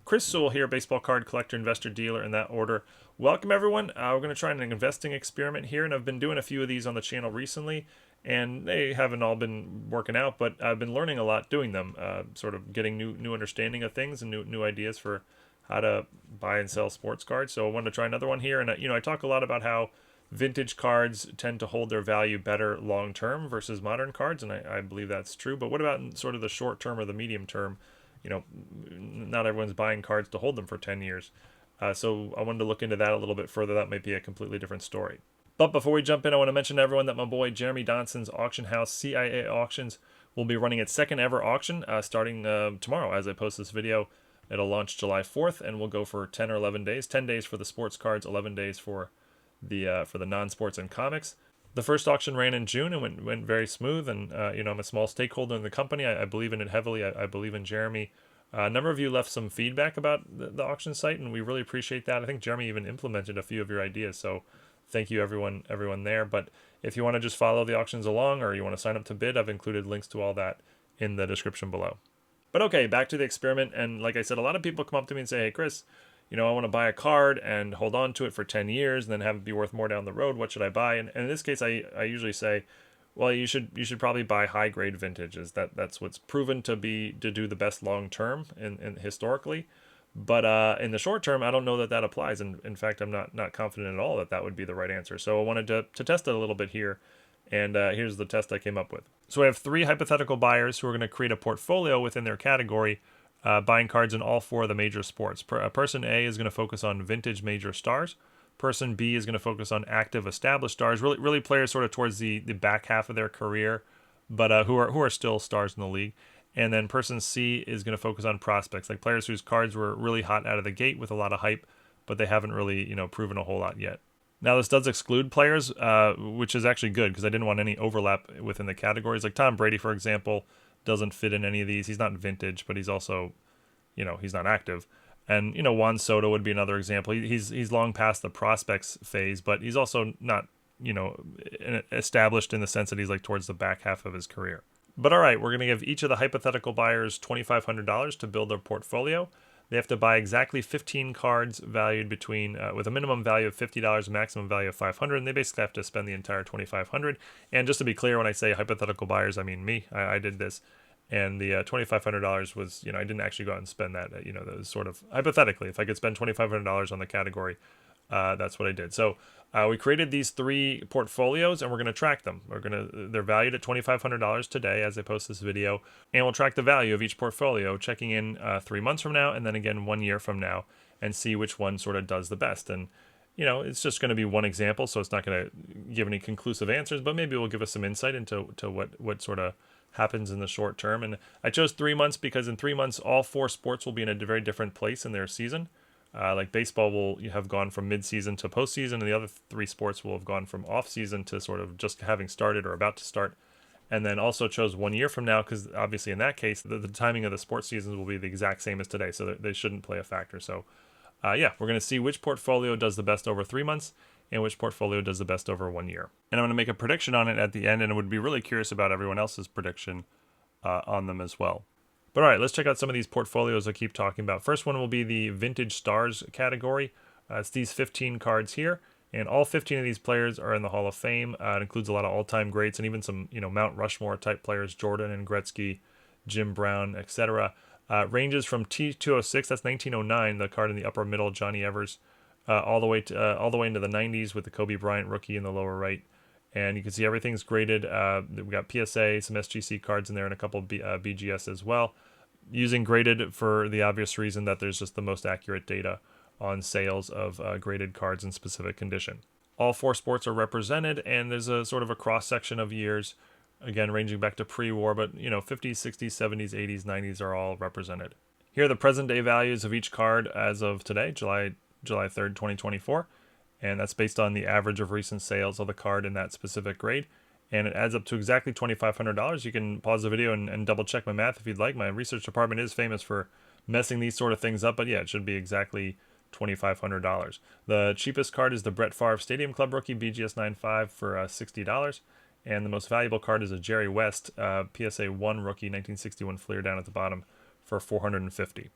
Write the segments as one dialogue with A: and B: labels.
A: Chris Sewall here, baseball card collector, investor, dealer, in that order. Welcome, everyone. We're going to try an investing experiment here, and I've been doing a few of these on the channel recently, and they haven't all been working out, but I've been learning a lot doing them, sort of getting new understanding of things and new ideas for how to buy and sell sports cards. So I wanted to try another one here, and I talk a lot about how vintage cards tend to hold their value better long term versus modern cards, and I believe that's true. But what about in sort of the short term or the medium term? Not everyone's buying cards to hold them for 10 years. So I wanted to look into that a little bit further. That might be a completely different story. But before we jump in, I want to mention to everyone that my boy Jeremy Donson's auction house, CIA Auctions, will be running its second ever auction starting tomorrow as I post this video. It'll launch July 4th and will go for 10 or 11 days. 10 days for the sports cards, 11 days for the non-sports and comics. The first auction ran in June and went very smooth, and I'm a small stakeholder in the company. I believe in it heavily. I believe in Jeremy. A number of you left some feedback about the auction site, and we really appreciate that. I think Jeremy even implemented a few of your ideas, so thank you everyone there. But if you want to just follow the auctions along, or you want to sign up to bid, I've included links to all that in the description below. But okay, back to the experiment. And like I said, a lot of people come up to me and say, hey Chris, I want to buy a card and hold on to it for 10 years and then have it be worth more down the road. What should I buy? And in this case, I usually say, well, you should probably buy high grade vintages. That's what's proven to do the best long term and historically. But in the short term, I don't know that applies. And in fact, I'm not confident at all that would be the right answer. So I wanted to test it a little bit here. And here's the test I came up with. So I have 3 hypothetical buyers who are going to create a portfolio within their category, buying cards in all 4 of the major sports. Person A is going to focus on vintage major stars. Person B is going to focus on active established stars, really players sort of towards the back half of their career, but who are still stars in the league. And then person C is going to focus on prospects, like players whose cards were really hot out of the gate with a lot of hype, but they haven't really proven a whole lot yet. Now this does exclude players, which is actually good because I didn't want any overlap within the categories. Like Tom Brady, for example, doesn't fit in any of these. He's not vintage, but he's also, he's not active. And Juan Soto would be another example. He's long past the prospects phase, but he's also not established in the sense that he's like towards the back half of his career. But all right, we're going to give each of the hypothetical buyers $2,500 to build their portfolio. They have to buy exactly 15 cards valued between with a minimum value of $50, maximum value of $500, and they basically have to spend the entire $2,500. And just to be clear, when I say hypothetical buyers, I mean me. I did this, and the $2,500 was, I didn't actually go out and spend that. That was sort of hypothetically. If I could spend $2,500 on the category, that's what I did. So we created these 3 portfolios, and we're going to track them. They're valued at $2,500 today as I post this video, and we'll track the value of each portfolio, checking in 3 months from now, and then again 1 year from now, and see which one sort of does the best. And it's just going to be one example, so it's not going to give any conclusive answers, but maybe it will give us some insight into what sort of happens in the short term. And I chose 3 months because in 3 months, all 4 sports will be in a very different place in their season. Like baseball will have gone from mid-season to postseason, and the other 3 sports will have gone from off-season to sort of just having started or about to start. And then also chose 1 year from now because obviously in that case, the timing of the sports seasons will be the exact same as today, so they shouldn't play a factor. So we're going to see which portfolio does the best over 3 months and which portfolio does the best over 1 year. And I'm going to make a prediction on it at the end, and I would be really curious about everyone else's prediction on them as well. But all right, let's check out some of these portfolios I keep talking about. First one will be the Vintage Stars category. It's these 15 cards here, and all 15 of these players are in the Hall of Fame. It includes a lot of all-time greats and even some, Mount Rushmore type players, Jordan and Gretzky, Jim Brown, etc. Ranges from T206, that's 1909, the card in the upper middle, Johnny Evers, all the way into the 90s with the Kobe Bryant rookie in the lower right. And you can see everything's graded. We got PSA, some SGC cards in there, and a couple BGS as well. Using graded for the obvious reason that there's just the most accurate data on sales of graded cards in specific condition. All 4 sports are represented, and there's a sort of a cross-section of years, again, ranging back to pre-war, but 50s, 60s, 70s, 80s, 90s are all represented. Here are the present-day values of each card as of today, July 3rd, 2024. And that's based on the average of recent sales of the card in that specific grade. And it adds up to exactly $2,500. You can pause the video and double check my math if you'd like. My research department is famous for messing these sort of things up, but yeah, it should be exactly $2,500. The cheapest card is the Brett Favre Stadium Club rookie BGS 95 for $60. And the most valuable card is a Jerry West PSA 1 rookie 1961 Fleer down at the bottom for $450.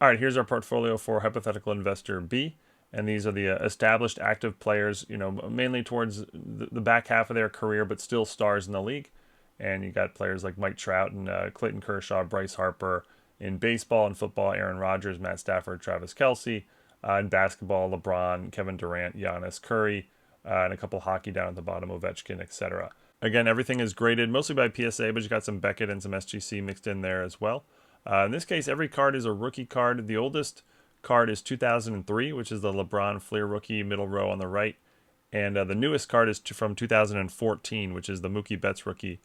A: All right, here's our portfolio for hypothetical investor B. And these are the established active players, mainly towards the back half of their career, but still stars in the league. And you got players like Mike Trout and Clayton Kershaw, Bryce Harper. In baseball and football, Aaron Rodgers, Matt Stafford, Travis Kelce. In basketball, LeBron, Kevin Durant, Giannis, Curry, and a couple hockey down at the bottom, Ovechkin, etc. Again, everything is graded mostly by PSA, but you got some Beckett and some SGC mixed in there as well. In this case, every card is a rookie card. The oldest card is 2003, which is the LeBron Fleer rookie, middle row on the right. And the newest card is from 2014, which is the Mookie Betts rookie,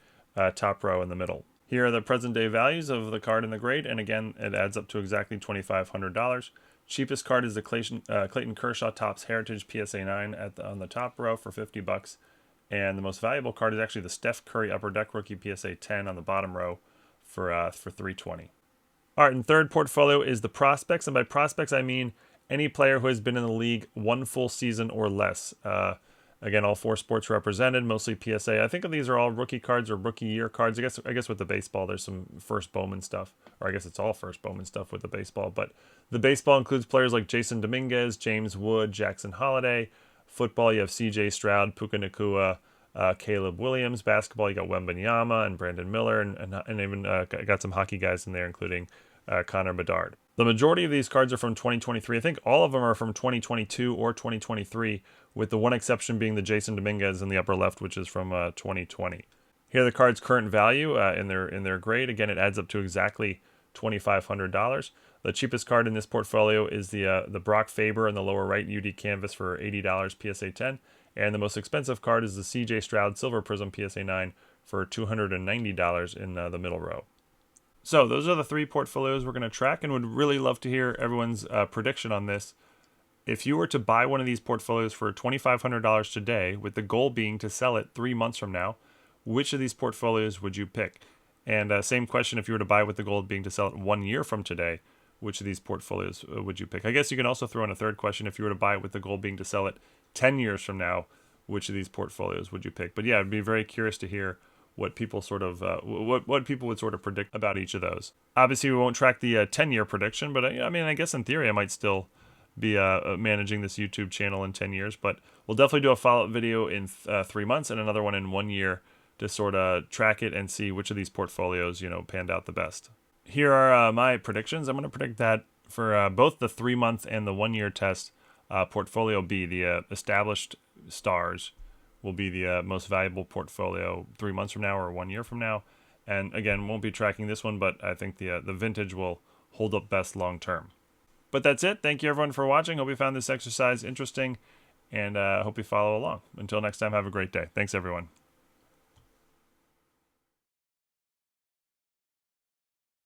A: top row in the middle. Here are the present day values of the card and the grade, and again, it adds up to exactly $2,500. Cheapest card is the Clayton Kershaw Topps Heritage PSA 9 on the top row for $50. And the most valuable card is actually the Steph Curry Upper Deck rookie PSA 10 on the bottom row for $320. All right, and third portfolio is the prospects, and by prospects I mean any player who has been in the league one full season or less. Again, all 4 sports represented, mostly PSA. I think of these are all rookie cards or rookie year cards. I guess with the baseball, there's some first Bowman stuff, or I guess it's all first Bowman stuff with the baseball. But the baseball includes players like Jason Dominguez, James Wood, Jackson Holliday. Football, you have C.J. Stroud, Puka Nacua, Caleb Williams. Basketball, you got Wembanyama and Brandon Miller, and even got some hockey guys in there, including Connor Bedard. The majority of these cards are from 2023. I think all of them are from 2022 or 2023, with the one exception being the Jason Dominguez in the upper left, which is from 2020. Here are the cards' current value in their grade. Again, it adds up to exactly $2,500. The cheapest card in this portfolio is the Brock Faber in the lower right UD canvas for $80 PSA 10, and the most expensive card is the CJ Stroud Silver Prism PSA 9 for $290 in the middle row. So those are the 3 portfolios we're going to track, and would really love to hear everyone's prediction on this. If you were to buy one of these portfolios for $2,500 today, with the goal being to sell it 3 months from now, which of these portfolios would you pick? And same question, if you were to buy with the goal being to sell it 1 year from today, which of these portfolios would you pick? I guess you can also throw in a third question, if you were to buy it with the goal being to sell it 10 years from now, which of these portfolios would you pick? But yeah, I'd be very curious to hear what people what people would sort of predict about each of those. Obviously, we won't track the 10-year prediction, but I guess in theory, I might still be managing this YouTube channel in 10 years. But we'll definitely do a follow-up video in 3 months and another one in 1 year to sort of track it and see which of these portfolios panned out the best. Here are my predictions. I'm going to predict that for both the 3-month and the 1 year test, portfolio B, the established stars, will be the most valuable portfolio 3 months from now or 1 year from now. And again, won't be tracking this one, but I think the vintage will hold up best long term. But that's it. Thank you everyone for watching. Hope you found this exercise interesting, and hope you follow along. Until next time, have a great day. Thanks everyone.